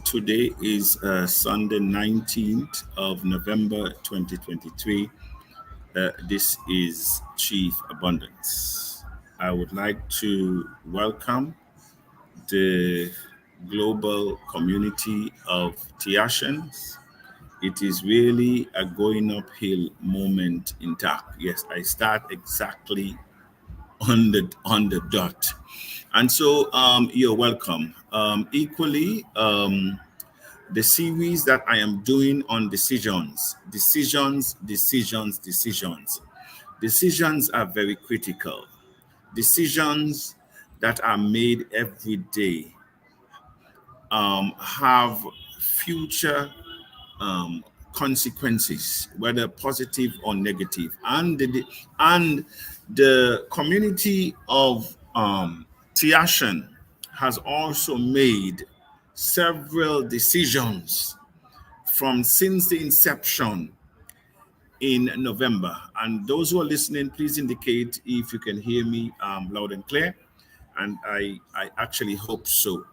Today is Sunday, 19th of November 2023. This is Chief Abundance. I would like to welcome the global community of Tiashans. It is really a going uphill moment in TACC. Yes, I start exactly on the dot. And so you're welcome. Equally, the series that I am doing on decisions are very critical. Decisions that are made every day have future um, consequences, whether positive or negative. And the community of Tiashan has also made several decisions from since the inception in November. And those who are listening, please indicate if you can hear me loud and clear. And I actually hope so.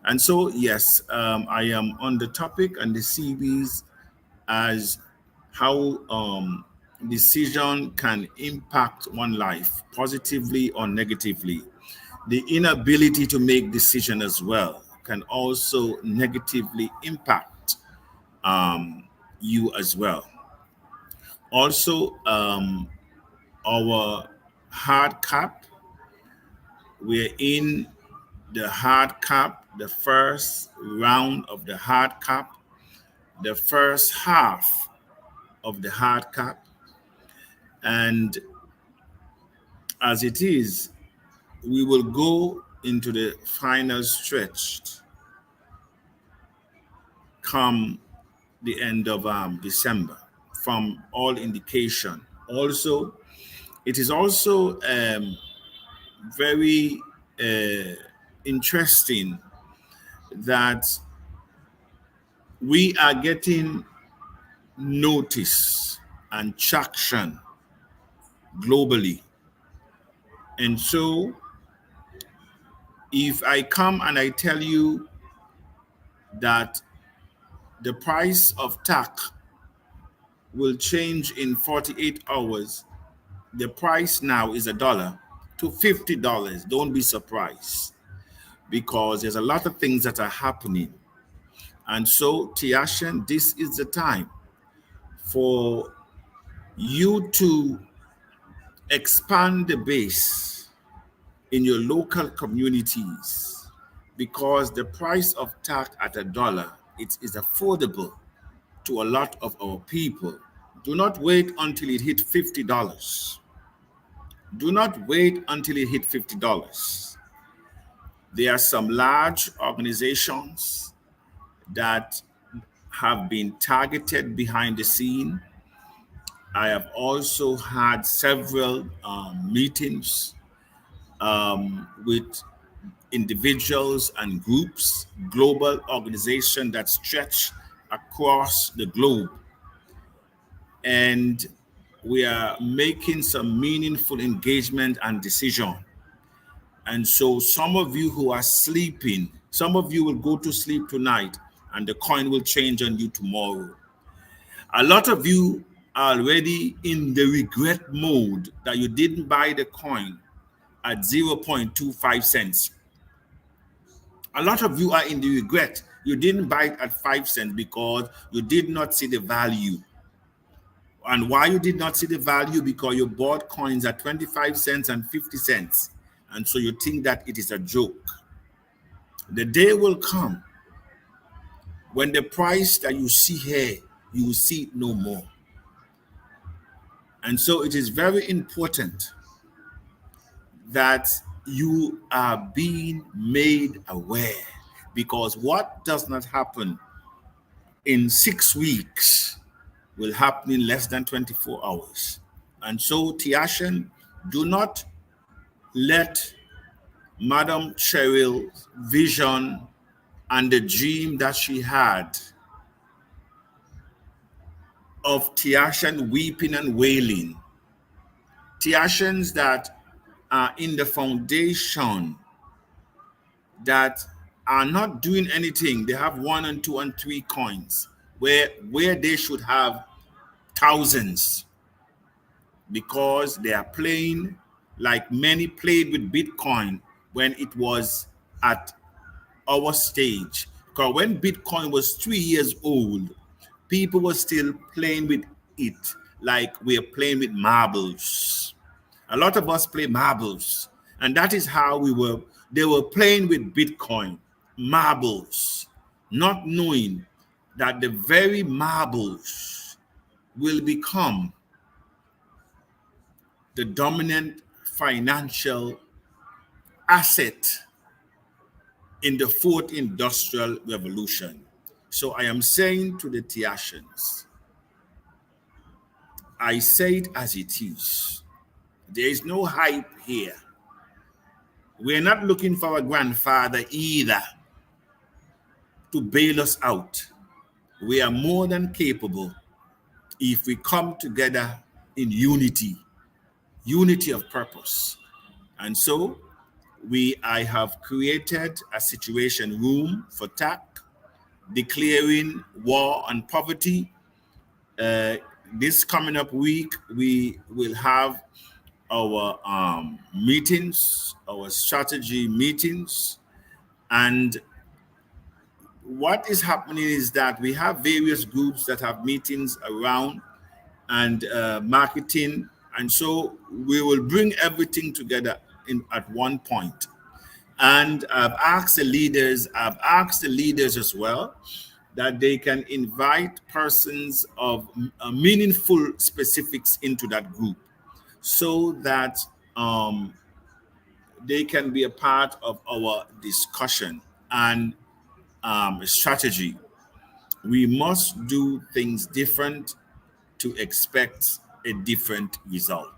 And so, yes, I am on the topic and the series as how decision can impact one life positively or negatively. The inability to make decision as well can also negatively impact you as well. Also, our hard cap, we're in the hard cap, the first round of the hard cap, the first half of the hard cap. And as it is, we will go into the final stretch come the end of December from all indication. Also, it is also very interesting that we are getting notice and traction globally. And so if I come and I tell you that the price of TACC will change in 48 hours, the price now is $1 to $50. Don't be surprised because there's a lot of things that are happening. And so, Tiashan, this is the time for you to expand the base in your local communities because the price of TACC at $1 it is affordable to a lot of our people. Do not wait until it hit $50. Do not wait until it hit $50. There are some large organizations that have been targeted behind the scene. I have also had several meetings with individuals and groups, global organizations that stretch across the globe. And we are making some meaningful engagement and decision. And so some of you who are sleeping, some of you will go to sleep tonight and the coin will change on you tomorrow. A lot of you are already in the regret mode that you didn't buy the coin at 0.25 cents. A lot of you are in the regret. You didn't buy it at 5 cents because you did not see the value. And why you did not see the value? Because you bought coins at 25 cents and 50 cents. And so you think that it is a joke. The day will come when the price that you see here, you will see it no more. And so it is very important that you are being made aware because what does not happen in 6 weeks will happen in less than 24 hours. And so, Tiashan, do not let Madam Cheryl's vision and the dream that she had of Tiashan weeping and wailing, Tiashans that are in the foundation that are not doing anything. They have one and two and three coins where they should have thousands, because they are playing like many played with Bitcoin when it was at our stage. Because when Bitcoin was 3 years old, people were still playing with it like we are playing with marbles. A lot of us play marbles, and that is how they were playing with Bitcoin, marbles, not knowing that the very marbles will become the dominant financial asset in the fourth industrial revolution. So I am saying to the Tiashans, I say it as it is. There is no hype here. We're not looking for a grandfather either to bail us out. We are more than capable if we come together in unity of purpose. And so I have created a situation room for TACC, declaring war on poverty. This coming up week, we will have our meetings, our strategy meetings. And what is happening is that we have various groups that have meetings around and marketing. And so we will bring everything together at one point. And I've asked the leaders as well that they can invite persons of meaningful specifics into that group, so that they can be a part of our discussion and strategy. We must do things different to expect a different result.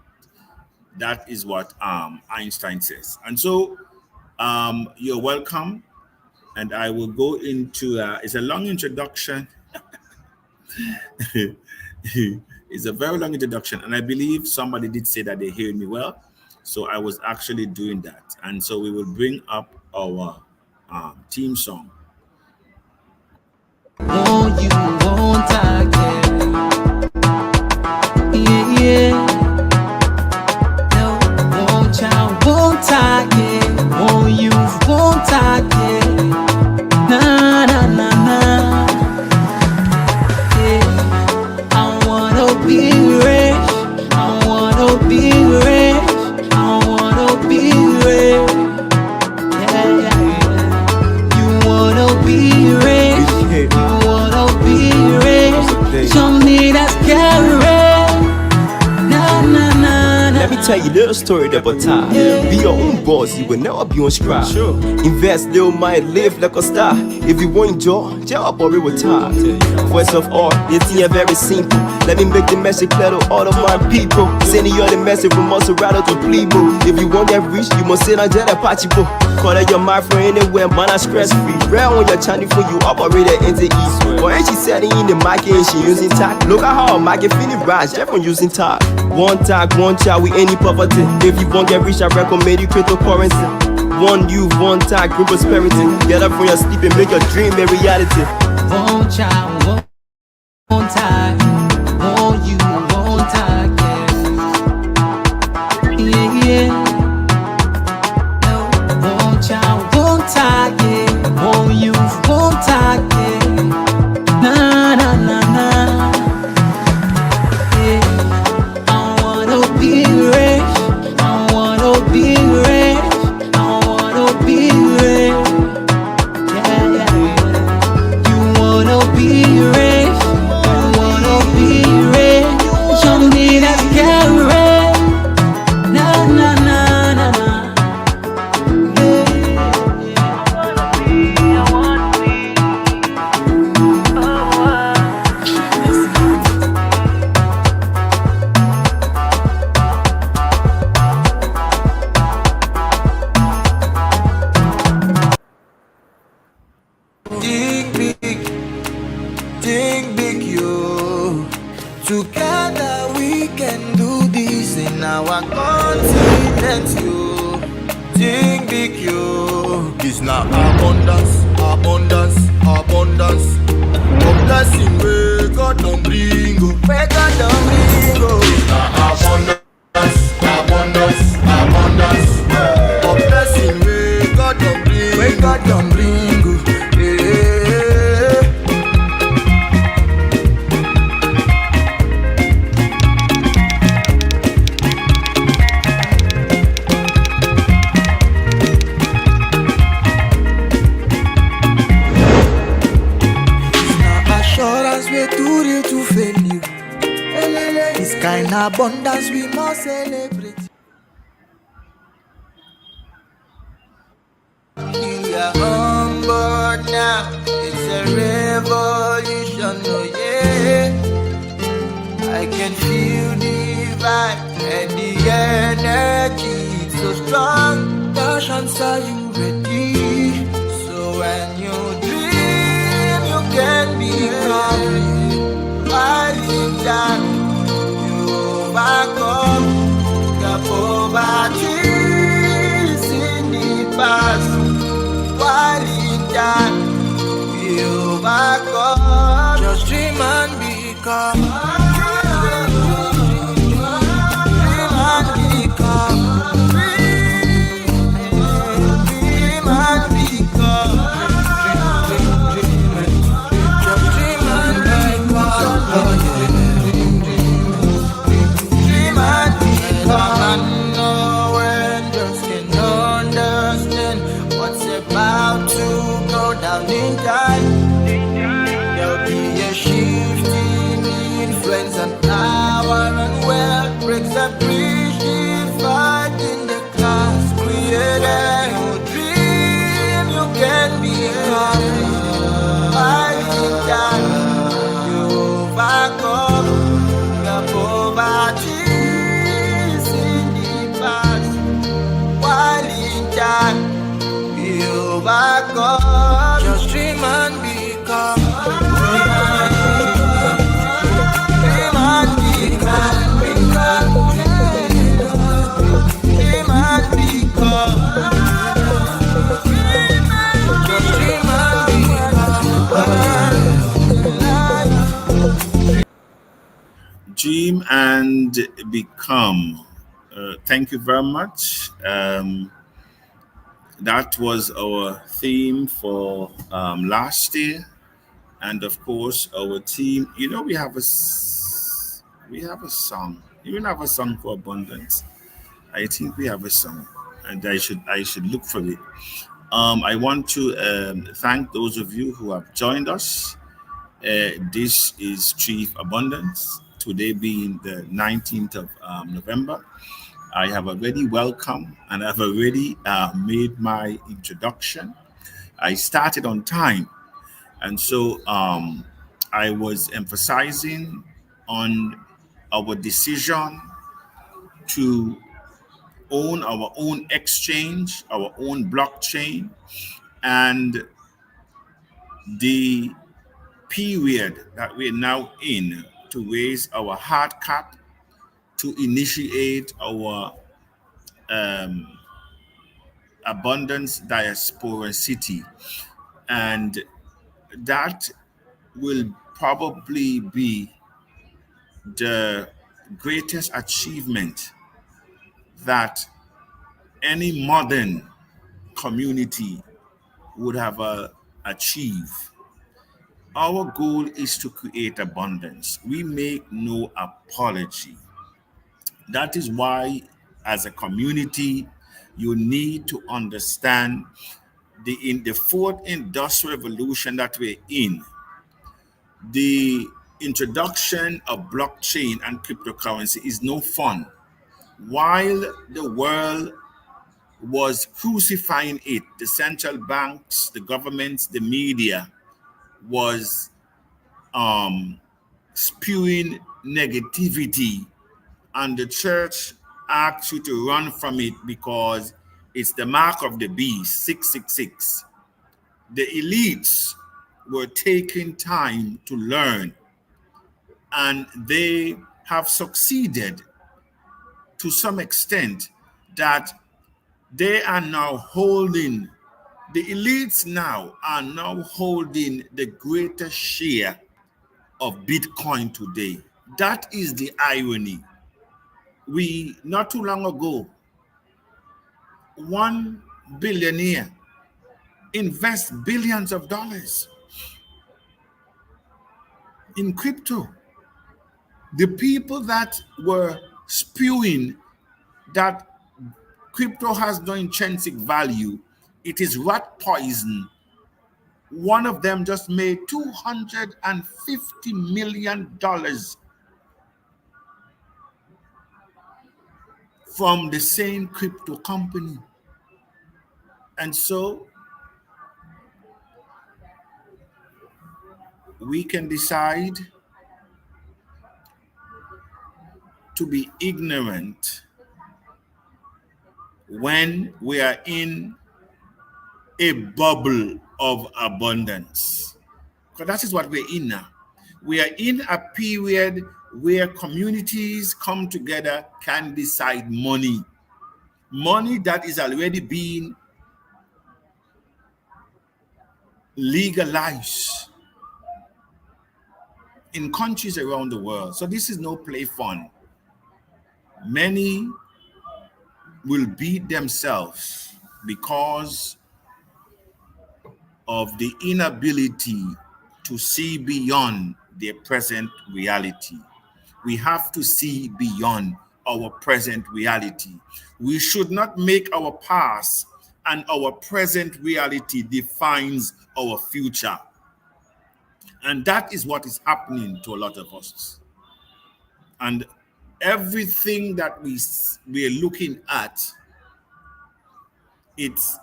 That is what Einstein says. And so you're welcome. And I will go into, it's a long introduction. It's a very long introduction. And I believe somebody did say that they hear me well. So I was actually doing that. And so we will bring up our theme song. Oh, you won't again. Yeah, yeah. No, won't again. Oh, you won't again. Na na na na. Yeah. I wanna be rich. I wanna be rich. I wanna be rich. Yeah, yeah, yeah. You wanna be rich. You wanna be rich. Show me that's scary. Na na na na. Let me tell you a little story about time. Be your own boss, you will never be on scrap. Invest, little mind, live like a star. If you want joy, job or retire. First of all, it's here very simple. Let me make the message clear to all of my people. Sending you the message from Maserati to Plebo. If you want that rich, you must sit on Jedi Pachibo. Call out your mind for anywhere, man, I'm stress free. Rare on your channel for you operate into east. But ain't she setting in the market and she using TACC? Look at how market feeling rise, just from using TACC. One TACC, one child with any poverty. If you won't get rich, I recommend you cryptocurrency. One youth, one TACC, bring prosperity. Get up from your sleep and make your dream a reality. One child, one time. Oh, you won't again. Yeah, yeah. No, one child, one again. Oh, you won't again. Na na na na. Yeah. I wanna be rich. I wanna be rich. I wanna be rich. Yeah, yeah, yeah. You wanna be rich. You wanna be na abundance, abundance, abundance. A blessing we God don't bring, oh. We God don't bring, oh. Na abundance, abundance, abundance. A blessing we God don't bring, we God don't bring, oh. Yeah. Assurance we too real to fail you. This kind of abundance we must celebrate. We are on board now. It's a revolution, oh yeah. I can feel the vibe and the energy. It's so strong. Passions, are you ready? So when you dream, you can become. While you down, you overcome the poverty in the past. While you down, you overcome. Just dream and become. Dream and become. Dream and become. Just dream and become. Dream and become. And no one just can understand what's about to go down in time. There'll be a shift in influence and power and wealth. Breaks the bridge divided in the class created. You dream you can become. By the time you overcome the poverty in the past. While in time you overcome. Just dream and become. Dream and become. Dream and become. Just dream and become. Dream and become. Thank you very much. That was our theme for last year, and of course our team. You know, we have a song. You even have a song for abundance. I think we have a song, and I should look for it. I want to thank those of you who have joined us. This is Chief Abundance. Today being the 19th of November. I have already welcomed and I've already made my introduction. I started on time, and so I was emphasizing on our decision to own our own exchange, our own blockchain, and the period that we're now in to raise our hard cap to initiate our um, abundance diaspora city. And that will probably be the greatest achievement that any modern community would have achieved. Our goal is to create abundance. We make no apology. That is why, as a community, you need to understand in the fourth industrial revolution that we're in, the introduction of blockchain and cryptocurrency is no fun. While the world was crucifying it, the central banks, the governments, the media was um, spewing negativity, and the church asked you to run from it because it's the mark of the beast, 666. The elites were taking time to learn, and they have succeeded to some extent that they are now holding The elites are now holding the greatest share of Bitcoin today. That is the irony. We, not too long ago, one billionaire invests billions of dollars in crypto. The people that were spewing that crypto has no intrinsic value, it is rat poison. One of them just made $250 million from the same crypto company. And so we can decide to be ignorant when we are in a bubble of abundance. Because that is what we're in now. We are in a period where communities come together, can decide money. Money that is already being legalized in countries around the world. So this is no play fun. Many will beat themselves because of the inability to see beyond their present reality. We have to see beyond our present reality. We should not make our past and our present reality defines our future. And that is what is happening to a lot of us. And everything that we're looking at, it's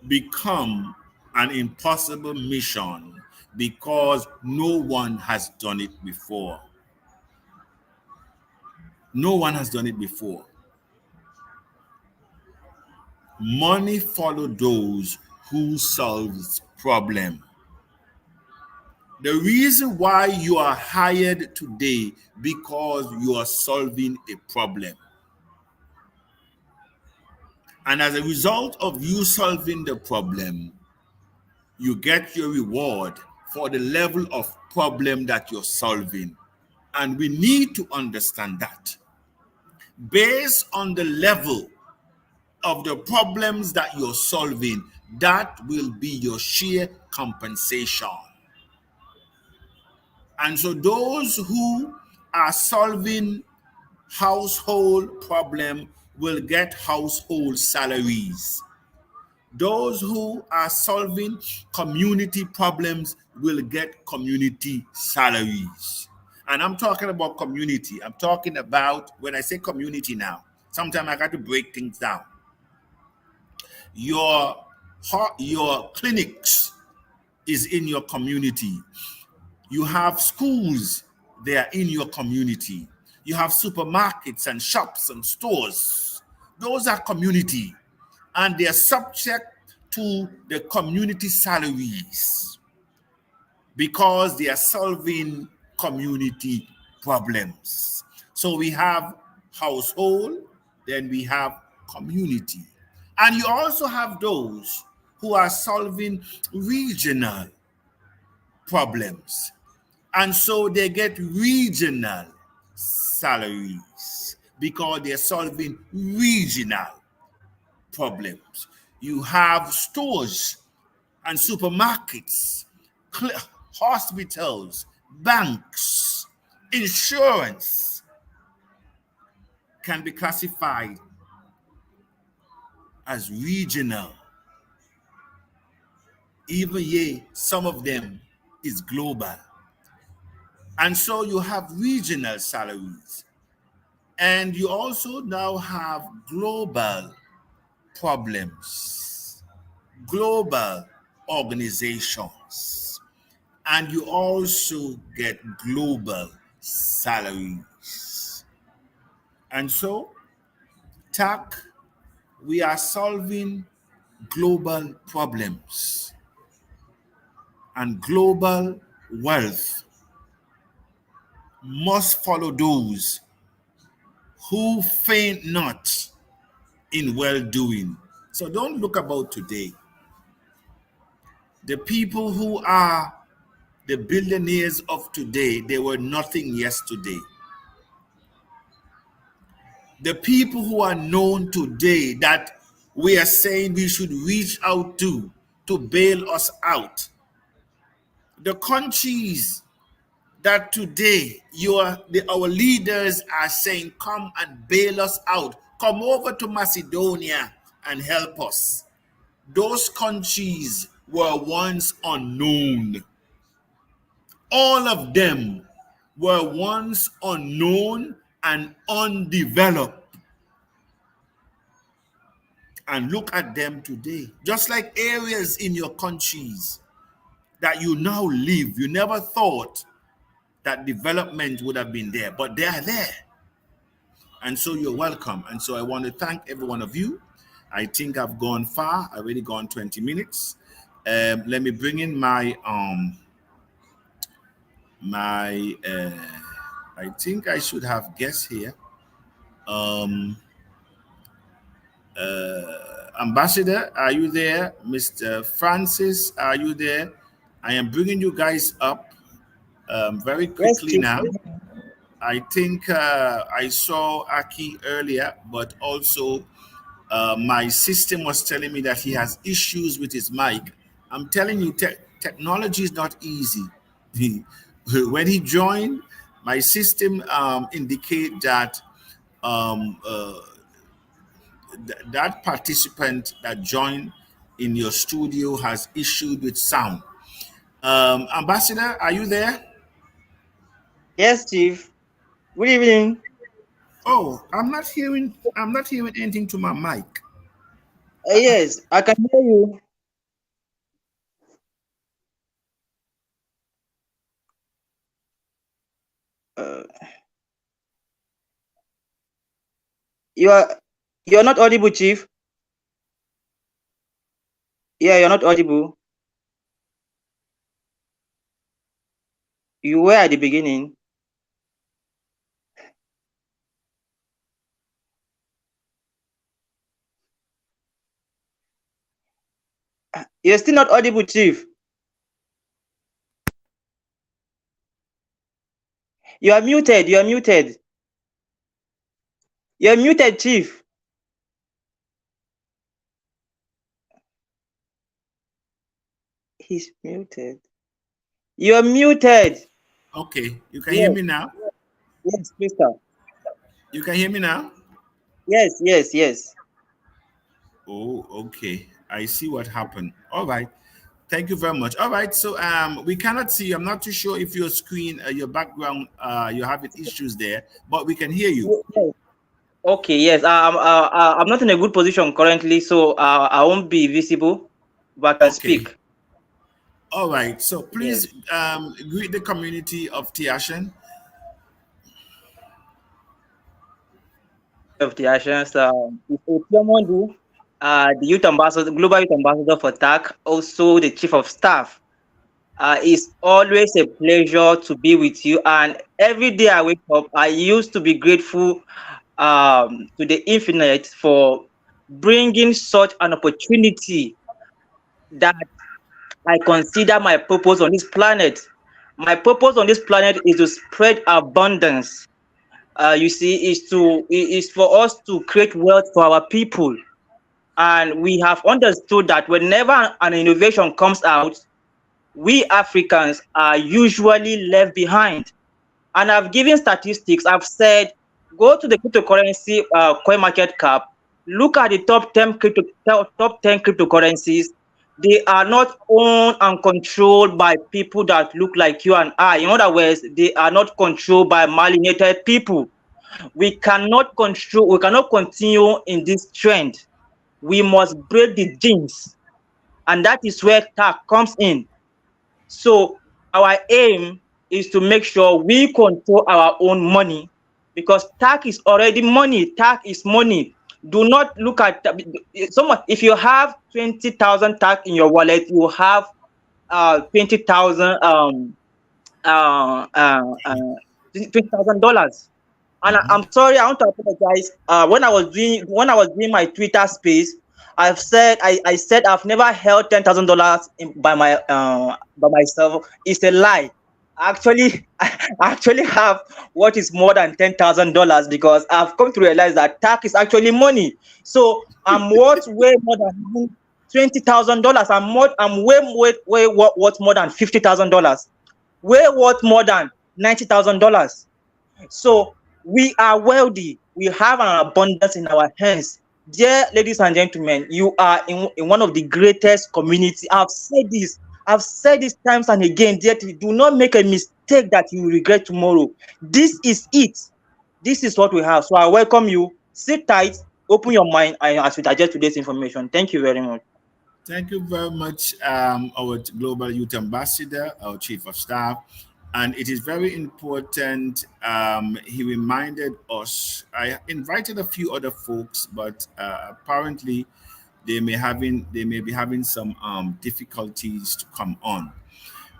become an impossible mission because no one has done it before. No one has done it before. Money follows those who solves problem. The reason why you are hired today because you are solving a problem. And as a result of you solving the problem, you get your reward for the level of problem that you're solving. And we need to understand that. Based on the level of the problems that you're solving, that will be your sheer compensation. And so those who are solving household problem will get household salaries. Those who are solving community problems will get community salaries. And I'm talking about community. I'm talking about, when I say community now, sometimes I got to break things down. Your clinics is in your community. You have schools, they are in your community. You have supermarkets and shops and stores. Those are community. And they are subject to the community salaries because they are solving community problems. So we have household, then we have community. And you also have those who are solving regional problems. And so they get regional salaries because they're solving regional problems. You have stores and supermarkets, hospitals, banks, insurance can be classified as regional. Even some of them is global. And so you have regional salaries. And you also now have global problems, global organizations, and you also get global salaries. And so, TACC, we are solving global problems, and global wealth must follow those who faint not in well-doing. So don't look about today. The people who are the billionaires of today, they were nothing yesterday. The people who are known today that we are saying we should reach out to bail us out. The countries that today our leaders are saying, come and bail us out. Come over to Macedonia and help us. Those countries were once unknown. All of them were once unknown and undeveloped. And look at them today. Just like areas in your countries that you now live, you never thought that development would have been there, but they are there. And so you're welcome. And so I want to thank every one of you. I think I've gone far. I've already gone 20 minutes. Let me bring in I think I should have guests here. Ambassador, are you there? Mr. Francis, are you there? I am bringing you guys up very Yes, quickly Chief. now. I think I saw Aki earlier, but also my system was telling me that he has issues with his mic. I'm telling you, technology is not easy. When he joined, my system indicate that um, uh, that participant that joined in your studio has issued with sound. Ambassador, are you there? Yes, Chief. Good evening. Oh, I'm not hearing anything to my mic. Yes, I can hear you. Uh, you are you're not audible, Chief. Yeah, you're not audible. You were at the beginning. You're still not audible, Chief. You are muted. You are muted. You're muted, Chief. He's muted. You're muted. Okay, you can hear Yes, me now. yes, Mister. You can hear me now. Yes, yes, yes. Oh, okay. I see what happened. All right. Thank you very much. All right. So we cannot see. I'm not too sure if your screen, your background, you're having issues there, but we can hear you. Yes. Okay, yes. I'm not in a good position currently, so I won't be visible, but I can Okay. speak. All right. So Yes. please greet the community of Tiashan. Of the actions, it's Opiamondu, the youth ambassador, global youth ambassador for TAC, also the chief of staff. It's always a pleasure to be with you. And every day I wake up, I used to be grateful to the infinite for bringing such an opportunity that I consider my purpose on this planet. My purpose on this planet is to spread abundance. You see, is for us to create wealth for our people. And we have understood that whenever an innovation comes out, we Africans are usually left behind. And I've given statistics. I've said, go to the cryptocurrency coin market cap, look at the top 10 cryptocurrencies. They are not owned and controlled by people that look like you and I. In other words, they are not controlled by malinated people. We cannot continue in this trend. We must break the genes, and that is where TAC comes in. So our aim is to make sure we control our own money, because TAC is already money. TAC is money. Do not look at someone. If you have 20,000 TAC in your wallet, you have 20,000 uh, uh, uh, $20,000. And Mhm. I'm sorry, I want to apologize. When I was doing my Twitter space, I said I've never held $10,000 by myself. It's a lie. Actually, I actually have what is more than $10,000 because I've come to realize that tax is actually money. So I'm worth way more than even $20,000. I'm worth more than $50,000. Way worth more than $90,000. So we are wealthy. We have an abundance in our hands. Dear ladies and gentlemen, you are in one of the greatest community. I've said this times and again. Dear, do not make a mistake that you will regret tomorrow. This is it. This is what we have. So I welcome you. Sit tight, open your mind, and as we digest today's information. Thank you very much. Thank you very much, our Global Youth Ambassador, our Chief of Staff. And it is very important. He reminded us. I invited a few other folks, but apparently they may be having some difficulties to come on.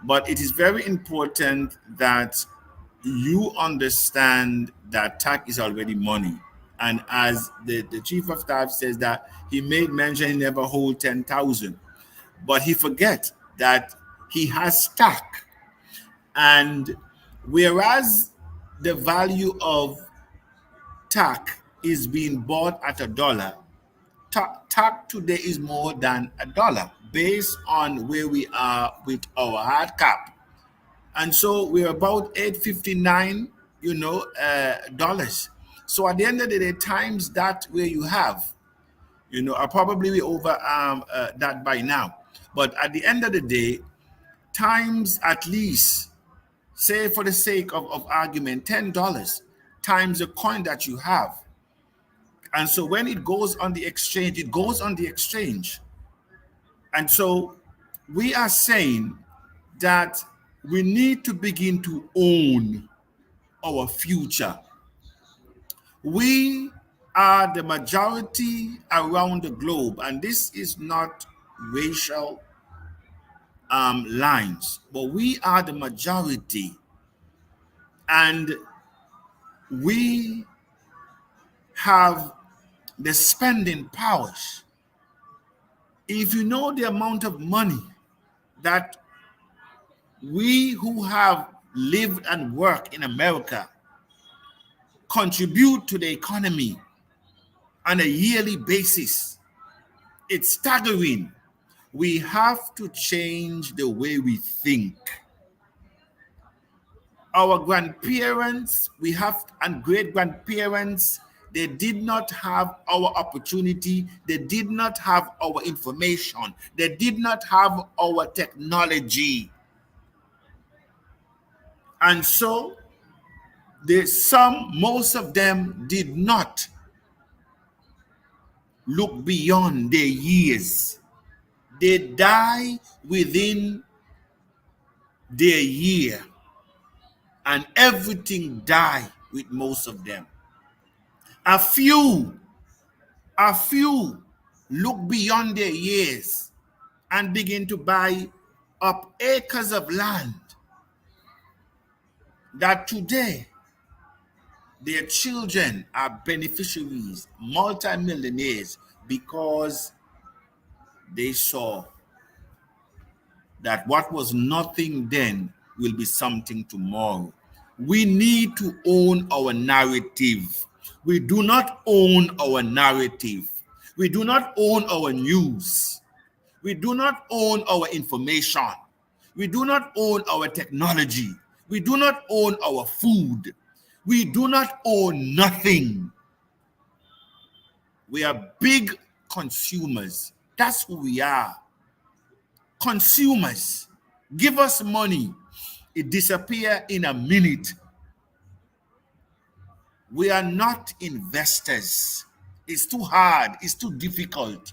But it is very important that you understand that tax is already money. And as the chief of staff says that he made mention he never hold 10,000, but he forget that he has tax. And whereas the value of tax is being bought at $1, tax today is more than $1 based on where we are with our hard cap. And so we're about 859, dollars. So at the end of the day, times that where you have, are probably we over that by now. But at the end of the day, times at least, say for the sake of argument, $10 times the coin that you have. And so when it goes on the exchange, it goes on the exchange. And so we are saying that we need to begin to own our future. We are the majority around the globe, and this is not racial lines, but we are the majority, and we have the spending powers. If you know the amount of money that we who have lived and worked in America contribute to the economy on a yearly basis, it's staggering. We have to change the way we think. Our grandparents, and great grandparents, they did not have our opportunity. They did not have our information. They did not have our technology. And so most of them did not look beyond their years. They die within their year, and everything die with most of them. A few look beyond their years and begin to buy up acres of land that today their children are beneficiaries, multimillionaires, because they saw that what was nothing then will be something tomorrow. We need to own our narrative. We do not own our narrative. We do not own our news. We do not own our information. We do not own our technology. We do not own our food. We do not own nothing. We are big consumers. That's who we are. Consumers. Give us money. It disappears in a minute. We are not investors. It's too hard. It's too difficult.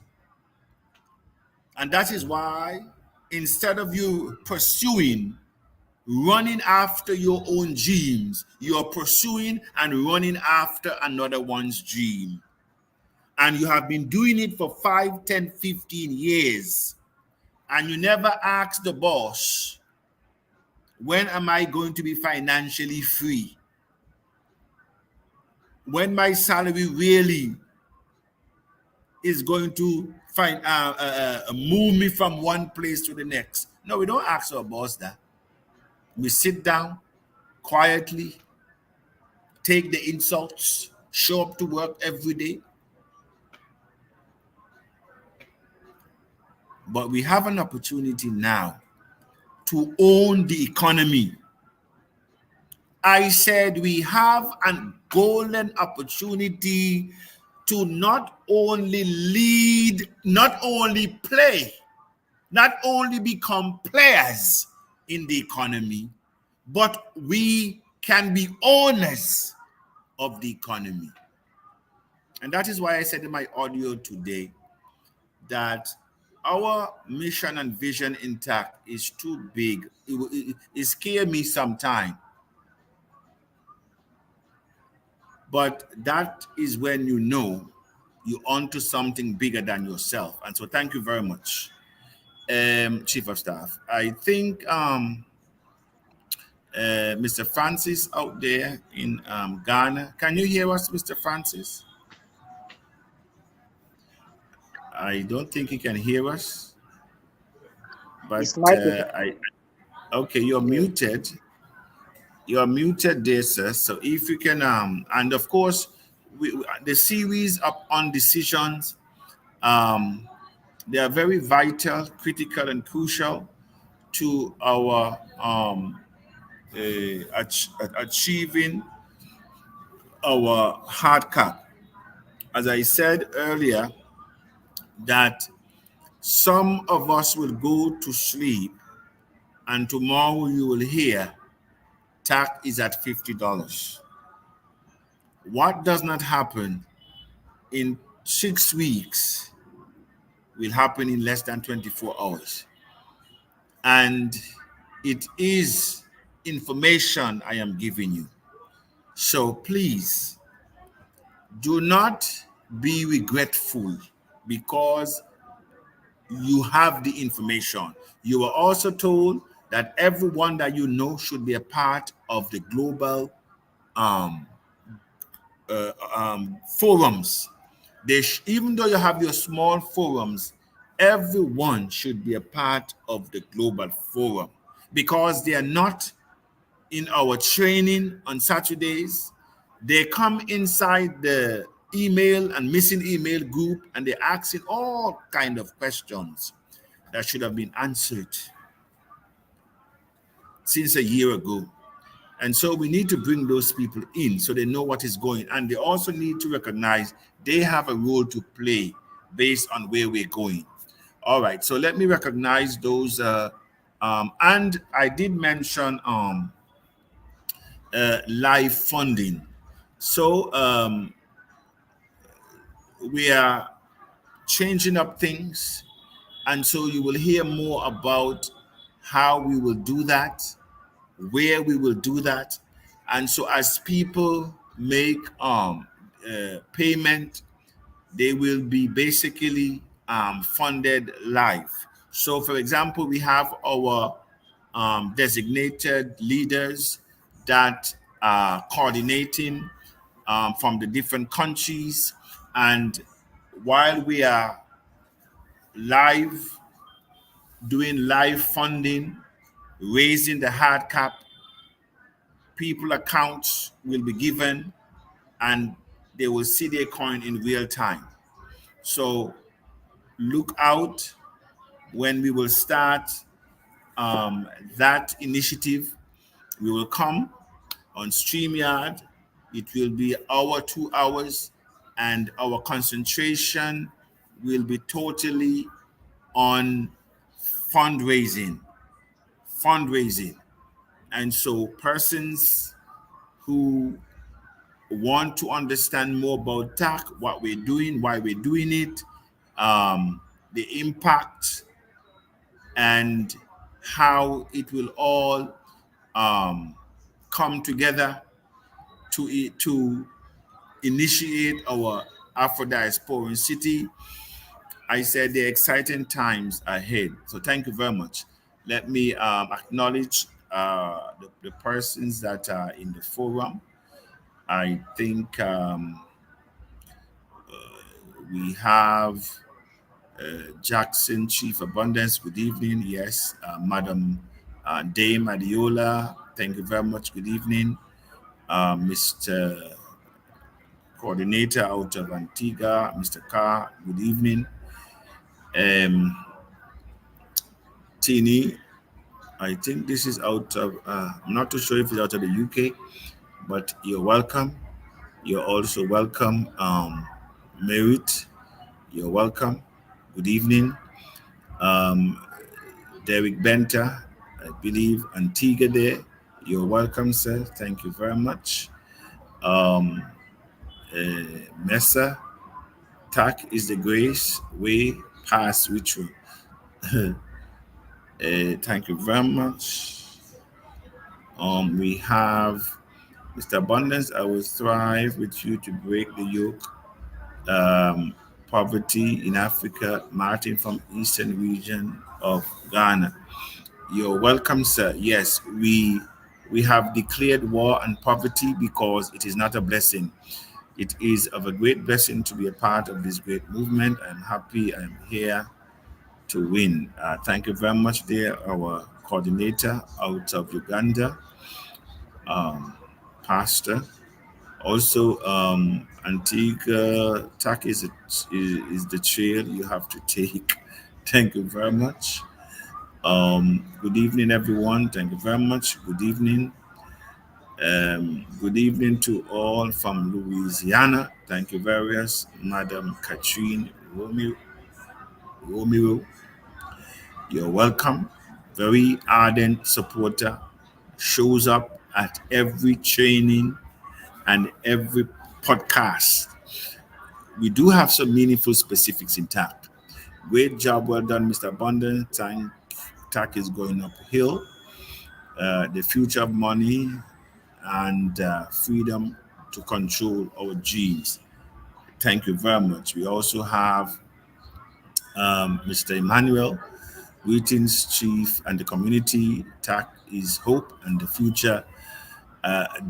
And that is why instead of you running after your own dreams, you're pursuing and running after another one's dream. And you have been doing it for 5, 10, 15 years. And you never ask the boss, when am I going to be financially free? When my salary really is going to move me from one place to the next. No, we don't ask our boss that. We sit down quietly, take the insults, show up to work every day. But we have an opportunity now to own the economy. I said we have a golden opportunity to not only lead, not only play, not only become players in the economy, but we can be owners of the economy. And that is why I said in my audio today that our mission and vision in TACC is too big. It scares me sometimes. But that is when you know you're onto something bigger than yourself. And so thank you very much, Chief of Staff. I think Mr. Francis out there in Ghana. Can you hear us, Mr. Francis? I don't think he can hear us, but His mic is okay, you're okay. muted. You're muted there, sir. So if you can, and of course, the series up on decisions, um, they are very vital, critical, and crucial to our achieving our hard cap. As I said earlier, that some of us will go to sleep and tomorrow you will hear TACC is at $50. What does not happen in 6 weeks will happen in less than 24 hours. And it is information I am giving you. So please do not be regretful because you have the information. You were also told that everyone that you know should be a part of the global um, forums. Even though you have your small forums, everyone should be a part of the global forum because they are not in our training on Saturdays. They come inside the email and missing email group and they're asking all kind of questions that should have been answered since a year ago. And so we need to bring those people in so they know what is going. And they also need to recognize they have a role to play based on where we're going. All right, so let me recognize those. And I did mention live funding. So we are changing up things. And so you will hear more about how we will do that, where we will do that. And so as people make payment, they will be basically funded live. So for example, we have our designated leaders that are coordinating from the different countries. And while we are live, doing live funding, raising the hard cap, people accounts will be given and they will see their coin in real time. So look out when we will start that initiative. We will come on StreamYard. It will be hour, 2 hours, and our concentration will be totally on fundraising. Fundraising. And so persons who want to understand more about TACC, what we're doing, why we're doing it, the impact, and how it will all come together to initiate our Afro-diasporan city. I said the exciting times ahead. So thank you very much. Let me acknowledge the persons that are in the forum. I think we have Jackson, Chief Abundance, good evening. Yes, Madam Dame Adiola, thank you very much. Good evening. Mr. Coordinator out of Antigua, Mr. Carr, good evening. Um, Tini, I think this is out of, I'm not too sure if it's out of the UK, but you're welcome. You're also welcome. Merit, you're welcome. Good evening. Um, Derek Benter, I believe Antigua there. You're welcome, sir. Thank you very much. Um, Mesa, TACC is the grace way past ritual. Thank you very much. We have Mr. Abundance. I will thrive with you to break the yoke. Poverty in Africa. Martin from Eastern region of Ghana. You're welcome, sir. Yes, we have declared war on poverty because it is not a blessing. It is of a great blessing to be a part of this great movement. I'm happy I'm here to win. Thank you very much, there, our coordinator out of Uganda, Pastor. Also, Antigua TAC is the trail you have to take. Thank you very much. Good evening, everyone. Thank you very much. Good evening. Good evening to all from Louisiana. Thank you very much, Madam Katrine Romeo. You're welcome. Very ardent supporter. Shows up at every training and every podcast. We do have some meaningful specifics intact. Great job, well done, Mr. Abundant. TAC is going uphill. The future of money and freedom to control our genes. Thank you very much. We also have Mr. Emmanuel. Greetings, Chief, and the community. TAC is hope and the future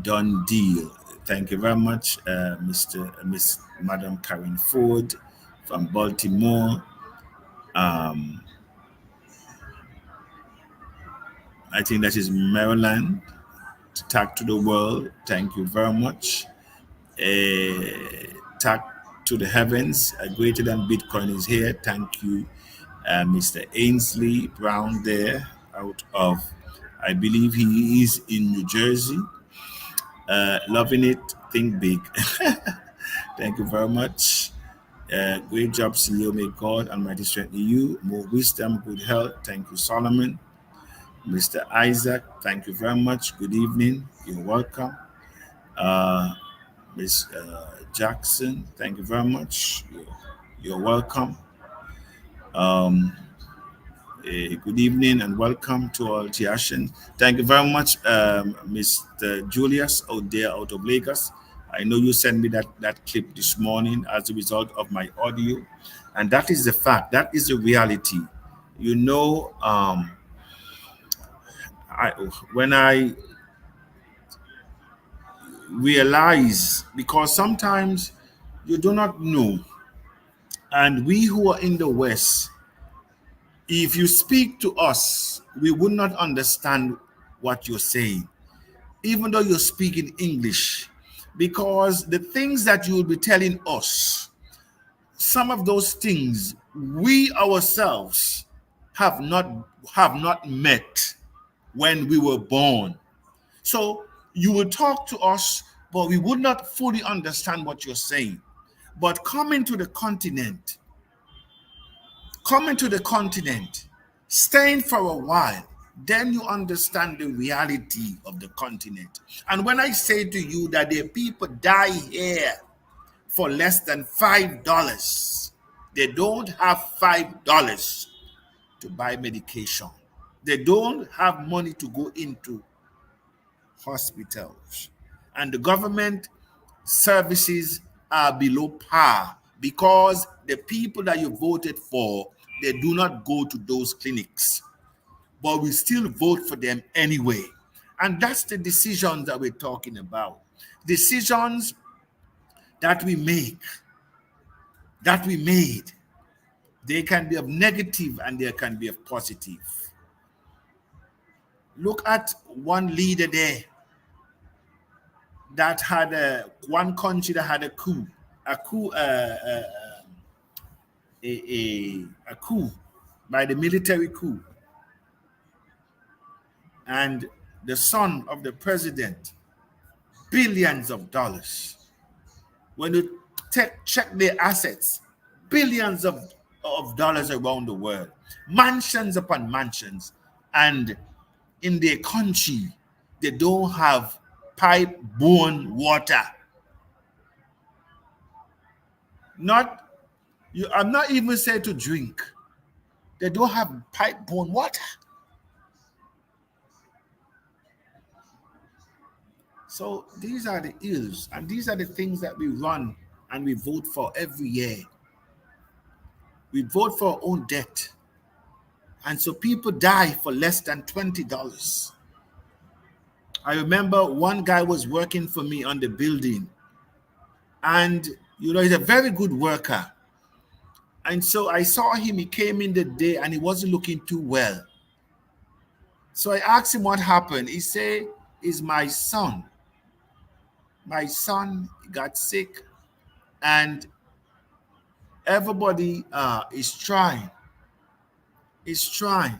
done deal. Thank you very much, Miss Madam Karen Ford from Baltimore. I think that is Maryland. TAC to the world. Thank you very much. TAC to the heavens. Greater than Bitcoin is here. Thank you, Mr. Ainsley Brown there out of, I believe he is in New Jersey. Loving it. Think big. Thank you very much. Great job, CEO. May God Almighty strengthen you. More wisdom, good health. Thank you, Solomon. Mr. Isaac, thank you very much. Good evening. You're welcome. Ms. Jackson, thank you very much. You're welcome. Good evening and welcome to all Tiashin. Thank you very much, Mr. Julius out there out of Lagos. I know you sent me that clip this morning as a result of my audio. And that is the fact. That is the reality. You know, when I realize, because sometimes you do not know, and we who are in the West, if you speak to us, we would not understand what you're saying, even though you're speaking English, because the things that you will be telling us, some of those things we ourselves have not met when we were born. So you will talk to us, but we would not fully understand what you're saying. But coming to the continent, staying for a while, then you understand the reality of the continent. And when I say to you that there are people die here for less than $5, they don't have $5 to buy medication. They don't have money to go into hospitals. And the government services are below par because the people that you voted for, they do not go to those clinics. But we still vote for them anyway. And that's the decisions that we're talking about. Decisions that we made They can be of negative and they can be of positive. Look at one leader there that had one country that had a coup, a coup, a coup by the military coup, and the son of the president, billions of dollars. When you check their assets, billions of dollars around the world, mansions upon mansions, and in their country, they don't have pipe-borne water. Not you. I'm not even saying to drink. They don't have pipe-borne water. So these are the ills, and these are the things that we run and we vote for every year. We vote for our own debt. And so people die for less than $20. I remember one guy was working for me on the building, and he's a very good worker. And so I saw him, he came in the day and he wasn't looking too well. So I asked him what happened. He said, "It's my son. My son got sick and everybody is trying. Is trying.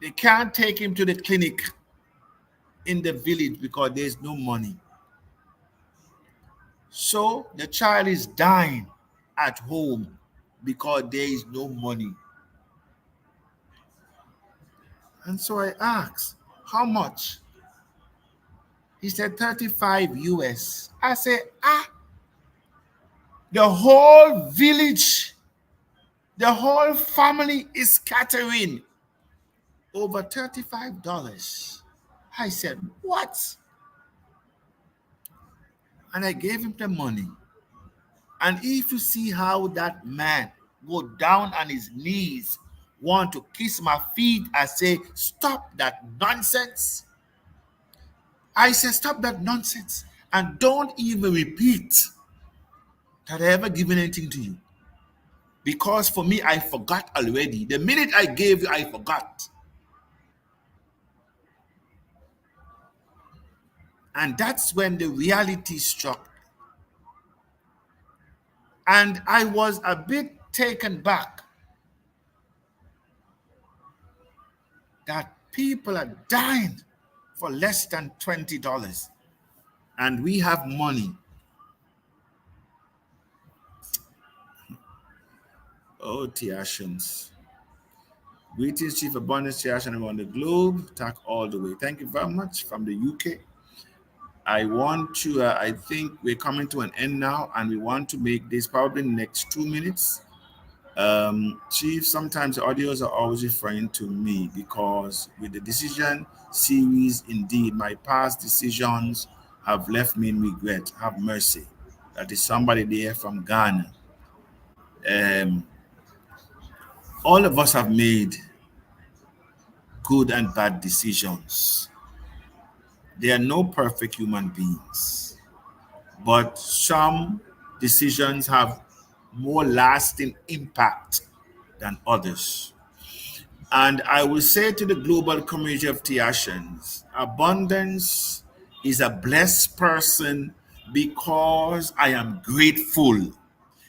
They can't take him to the clinic in the village because there's no money. So the child is dying at home because there is no money." And so I asked, "How much?" He said 35 US. I said, the whole village, the whole family is scattering over $35. I said, "What?" And I gave him the money. And if you see how that man go down on his knees, want to kiss my feet and say, "Stop that nonsense." I said, "Stop that nonsense. And don't even repeat that I ever given anything to you. Because for me, I forgot already. The minute I gave you, I forgot." And that's when the reality struck. And I was a bit taken back that people are dying for less than $20. And we have money. Oh, Tiashans. Greetings, Chief Abundance Tiashan around the globe. TACC all the way. Thank you very much from the UK. I want to, I think we're coming to an end now, and we want to make this probably in the next 2 minutes. Chief, sometimes the audios are always referring to me because with the decision series, indeed, my past decisions have left me in regret. Have mercy. That is somebody there from Ghana. All of us have made good and bad decisions. There are no perfect human beings, but some decisions have more lasting impact than others. And I will say to the global community of Tiashans, abundance is a blessed person because I am grateful.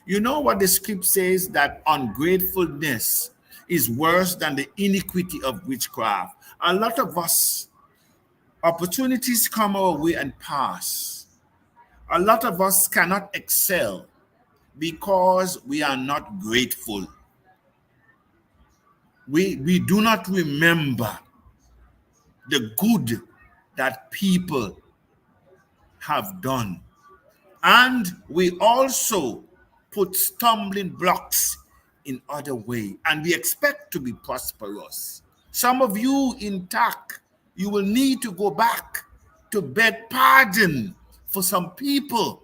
You know what the script says, that ungratefulness is worse than the iniquity of witchcraft. A lot of us, opportunities come our way and pass. A lot of us cannot excel because we are not grateful. We do not remember the good that people have done. And we also put stumbling blocks in other way, and we expect to be prosperous. Some of you in TACC, you will need to go back to beg pardon for some people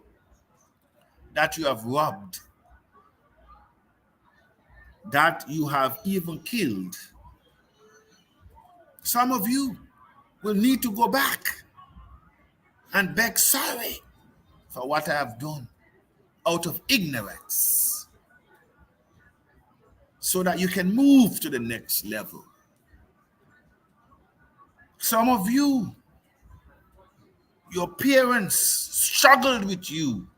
that you have robbed, that you have even killed. Some of you will need to go back and beg sorry for what I have done out of ignorance. so that you can move to the next level. Some of you, your parents struggled with you,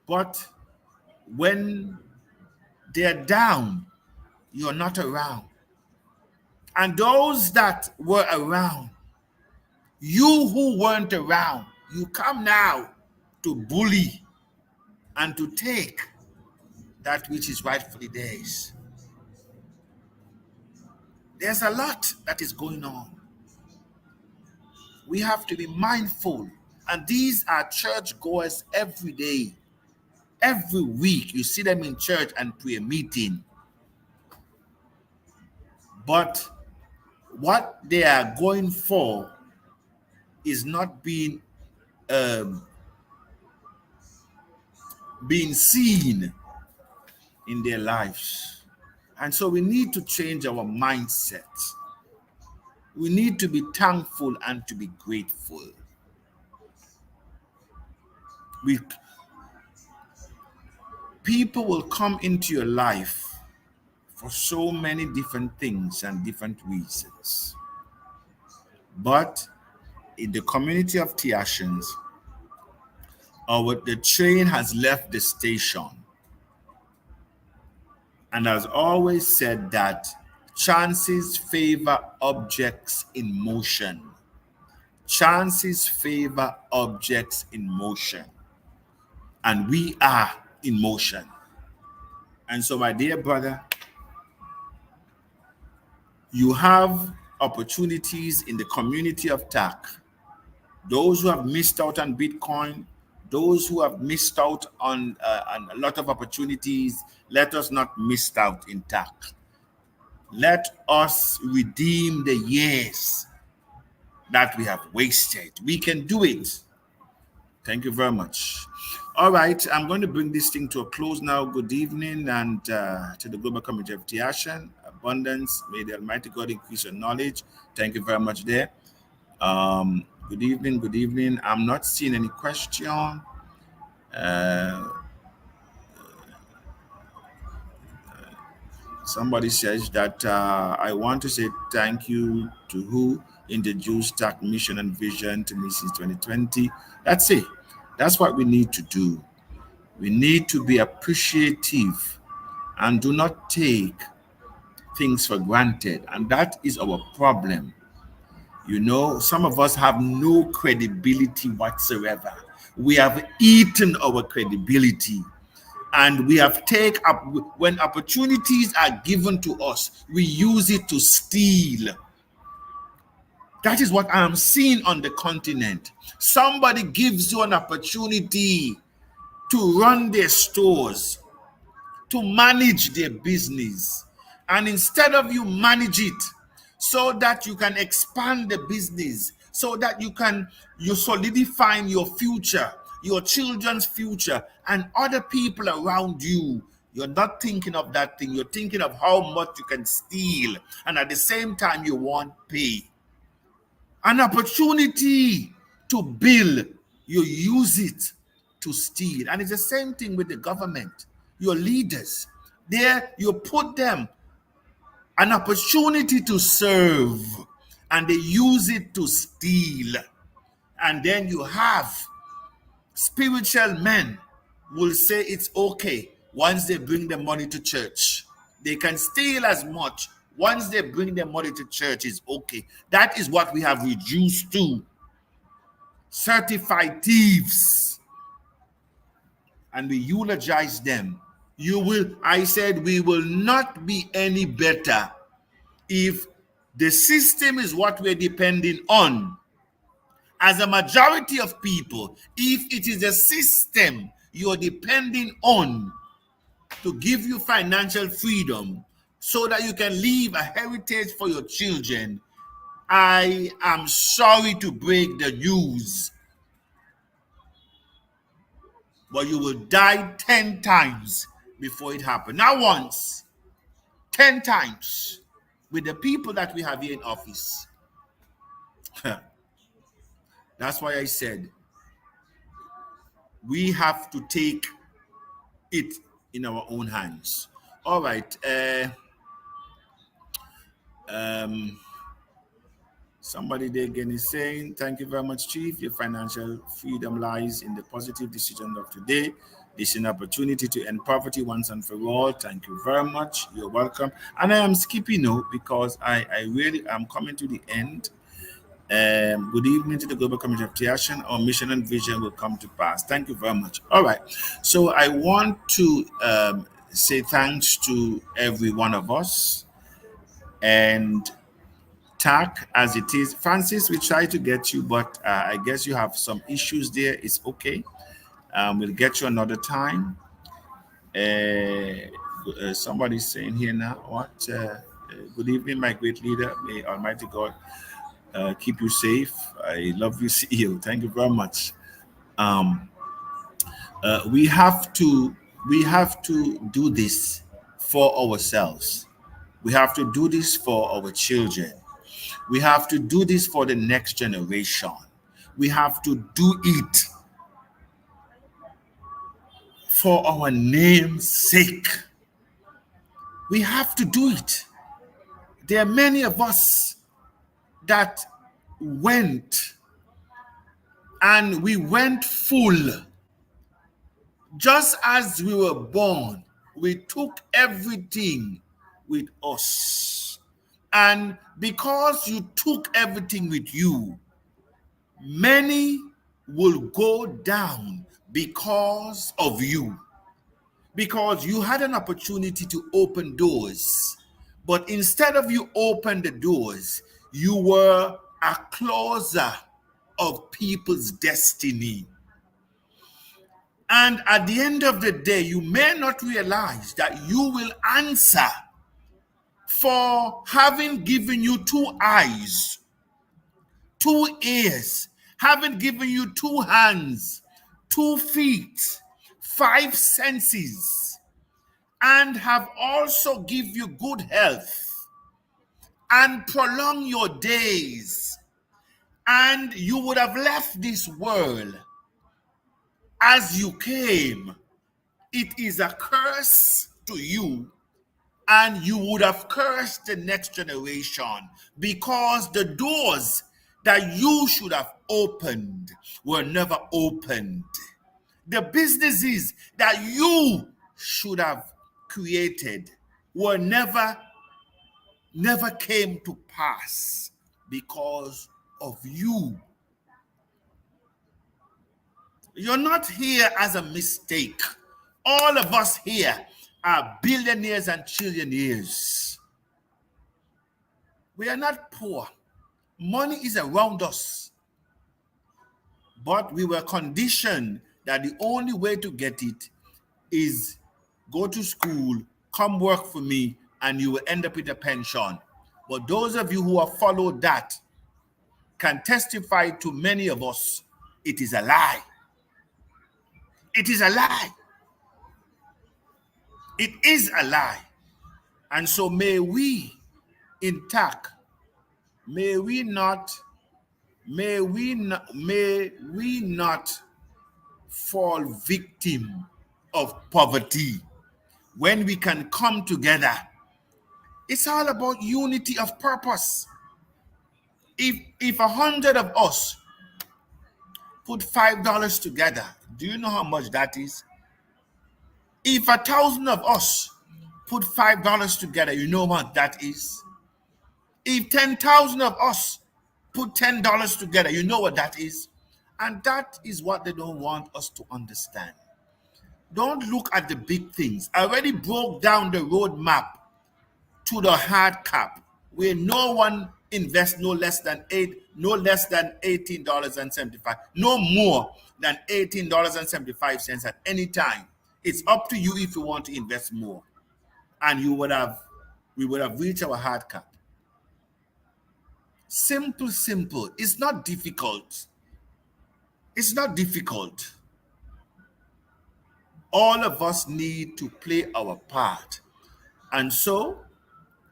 but when they're down, you're not around. And those that were around, you who weren't around, you come now to bully and to take that which is rightfully theirs. There's a lot that is going on. We have to be mindful. And these are churchgoers every day. Every week, you see them in church and prayer meeting. But what they are going for is not being seen in their lives. And so we need to change our mindset. We need to be thankful and to be grateful. People will come into your life for so many different things and different reasons. But in the community of Tiashans, the train has left the station and has always said that chances favor objects in motion. Chances favor objects in motion. And we are in motion. And so, my dear brother, you have opportunities in the community of TACC. Those who have missed out on Bitcoin, those who have missed out on a lot of opportunities, let us not miss out in TACC. Let us redeem the years that we have wasted. We can do it. Thank you very much. All right, I'm going to bring this thing to a close now. Good evening, and to the global community of Tiashan, abundance. May the Almighty God increase your knowledge. Thank you very much there. Good evening, good evening. I'm not seeing any question. Somebody says that I want to say thank you to who introduced TACC mission and vision to me since 2020. That's it. That's what we need to do. We need to be appreciative and do not take things for granted. And that is our problem. You know, some of us have no credibility whatsoever. We have eaten our credibility. And we have taken up, when opportunities are given to us, we use it to steal. That is what I am seeing on the continent. Somebody gives you an opportunity to run their stores, to manage their business. And instead of you manage it so that you can expand the business, so that you solidify your future, your children's future, and other people around you, you're not thinking of that thing. You're thinking of how much you can steal. And at the same time, you want pay. An opportunity to build, you use it to steal. And it's the same thing with the government, your leaders. There, you put them an opportunity to serve, and they use it to steal. And then you have spiritual men will say it's okay once they bring the money to church. They can steal as much. Once they bring the money to church, it's okay. That is what we have reduced to. Certified thieves. And we eulogize them. I said we will not be any better if the system is what we're depending on. As a majority of people, if it is a system you're depending on to give you financial freedom so that you can leave a heritage for your children, I am sorry to break the news, but you will die 10 times before it happens. Not once, 10 times with the people that we have here in office. That's why I said we have to take it in our own hands. All right. Um, Somebody there again is saying, thank you very much, Chief. Your financial freedom lies in the positive decision of today. This is an opportunity to end poverty once and for all. Thank you very much. You're welcome. And I am skipping note because I really am coming to the end. Good evening to the Global Committee of Action. Our mission and vision will come to pass. Thank you very much. All right. So I want to say thanks to every one of us. And TACC as it is. Francis, we try to get you, but I guess you have some issues there. It's okay. We'll get you another time. Somebody's saying here now, what? Good evening, my great leader. May Almighty God keep you safe. I love you, CEO. Thank you very much. Um, we have to do this for ourselves. We have to do this for our children. We have to do this for the next generation. We have to do it for our name's sake. We have to do it. There are many of us that went, and we went full. Just as we were born, we took everything with us. And because you took everything with you, many will go down because of you. Because you had an opportunity to open doors. But instead of you open the doors, you were a closer of people's destiny. And at the end of the day, you may not realize that you will answer for having given you 2 eyes, 2 ears, having given you 2 hands, 2 feet, 5 senses, and have also give you good health and prolong your days. And you would have left this world as you came. It is a curse to you, and you would have cursed the next generation because the doors that you should have opened were never opened. The businesses that you should have created were never came to pass because of you. You're not here as a mistake. All of us here are billionaires and trillionaires. We are not poor. Money is around us. But we were conditioned that the only way to get it is go to school, come work for me, and you will end up with a pension. But those of you who have followed that can testify to many of us, it is a lie. It is a lie. It is a lie. And so may we, in TACC, may we not fall victim of poverty when we can come together. It's all about unity of purpose. If 100 of us put $5 together, do you know how much that is? If 1,000 of us put $5 together, you know what that is? If 10,000 of us put $10 together, you know what that is? And that is what they don't want us to understand. Don't look at the big things. I already broke down the roadmap to the hard cap, where no one invests no less than $18.75, no more than $18.75 at any time. It's up to you if you want to invest more. And we would have reached our hard cap. Simple. It's not difficult. It's not difficult. All of us need to play our part. And so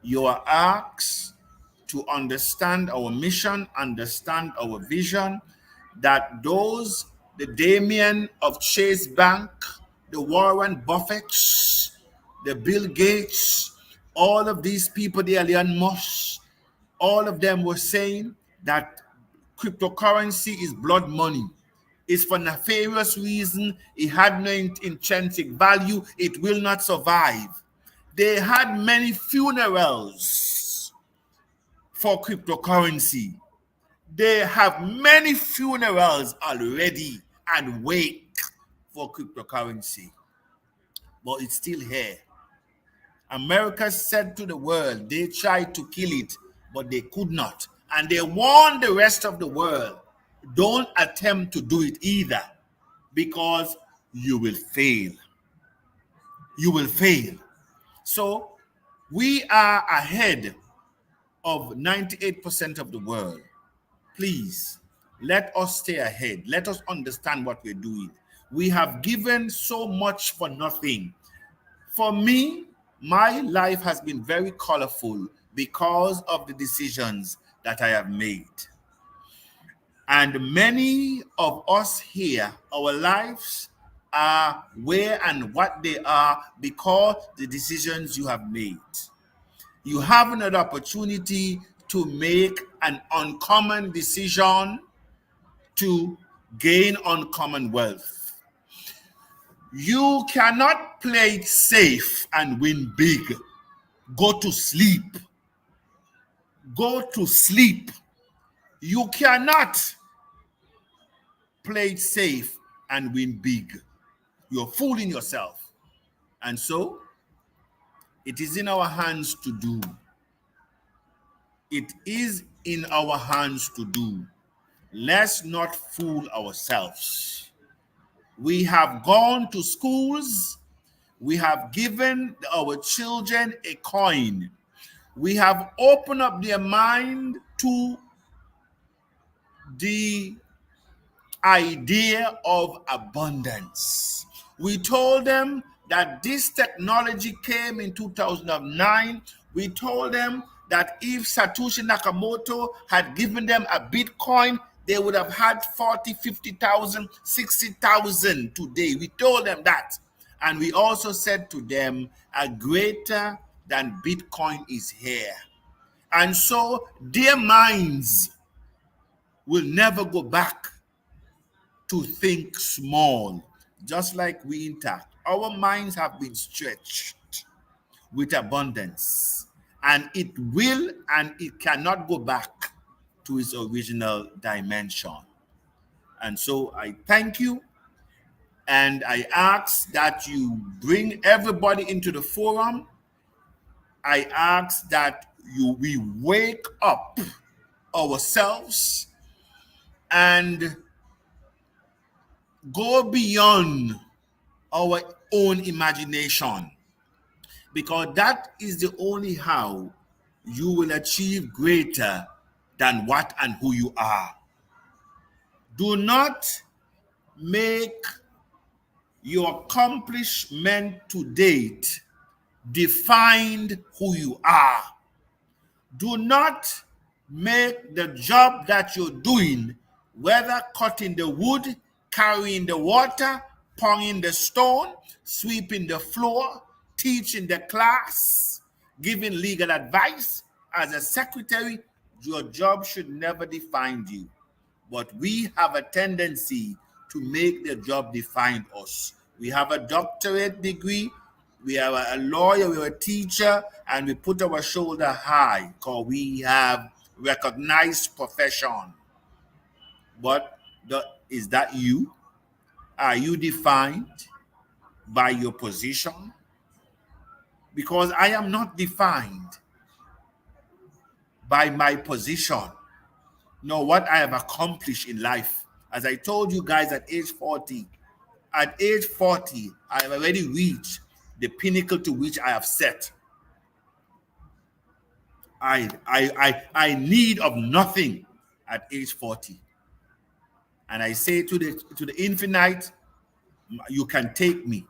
you are asked to understand our mission, understand our vision, that the Damien of Chase Bank, the Warren Buffetts, the Bill Gates, all of these people, the Elon Musk, all of them were saying that cryptocurrency is blood money. It's for nefarious reason. It had no intrinsic value. It will not survive. They had many funerals for cryptocurrency. They have many funerals already and wake for cryptocurrency. But it's still here. America said to the world, they tried to kill it, but they could not. And they warned the rest of the world, don't attempt to do it either, because you will fail. You will fail. So we are ahead of 98% of the world. Please, let us stay ahead. Let us understand what we're doing. We have given so much for nothing. For me, my life has been very colorful because of the decisions that I have made. And many of us here, our lives are where and what they are because the decisions you have made. You have another opportunity to make an uncommon decision to gain uncommon wealth. You cannot play it safe and win big. Go to sleep. Go to sleep. You cannot play it safe and win big. You're fooling yourself. And so, it is in our hands to do. It is in our hands to do. Let's not fool ourselves. We have gone to schools. We have given our children a coin. We have opened up their mind to the idea of abundance. We told them that this technology came in 2009. We told them that if Satoshi Nakamoto had given them a Bitcoin, they would have had 40, 50,000, 60,000 today. We told them that. And we also said to them, a greater than Bitcoin is here. And so their minds will never go back to think small, just like we in TACC. Our minds have been stretched with abundance, and it will and it cannot go back to its original dimension. And so I thank you, and I ask that you bring everybody into the forum. I ask that we wake up ourselves and go beyond our own imagination, because that is the only how you will achieve greater than what and who you are. Do not make your accomplishment to date define who you are. Do not make the job that you're doing, whether cutting the wood, carrying the water, pouring the stone, sweeping the floor, teaching the class, giving legal advice, as a secretary, your job should never define you. But we have a tendency to make the job define us. We have a doctorate degree, we have a lawyer, we're a teacher, and we put our shoulder high because we have recognized profession. But is that you? Are you defined by your position? Because I am not defined by my position, nor what I have accomplished in life. As I told you guys at age 40, I have already reached the pinnacle to which I have set. I need of nothing at age 40. And I say to the infinite, you can take me.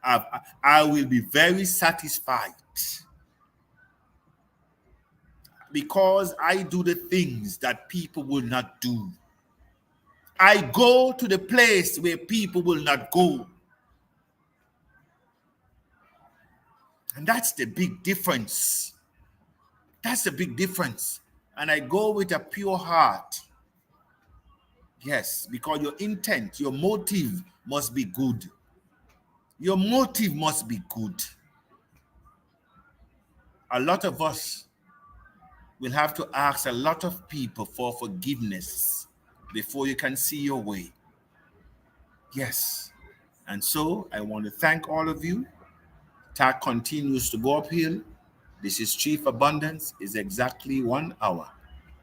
I will be very satisfied, because I do the things that people will not do. I go to the place where people will not go. And that's the big difference. That's the big difference. And I go with a pure heart. Yes, because your intent, your motive must be good. Your motive must be good. A lot of us will have to ask a lot of people for forgiveness before you can see your way. Yes. And so I want to thank all of you. TACC continues to go uphill. This is Chief Abundance. Is exactly 1 hour.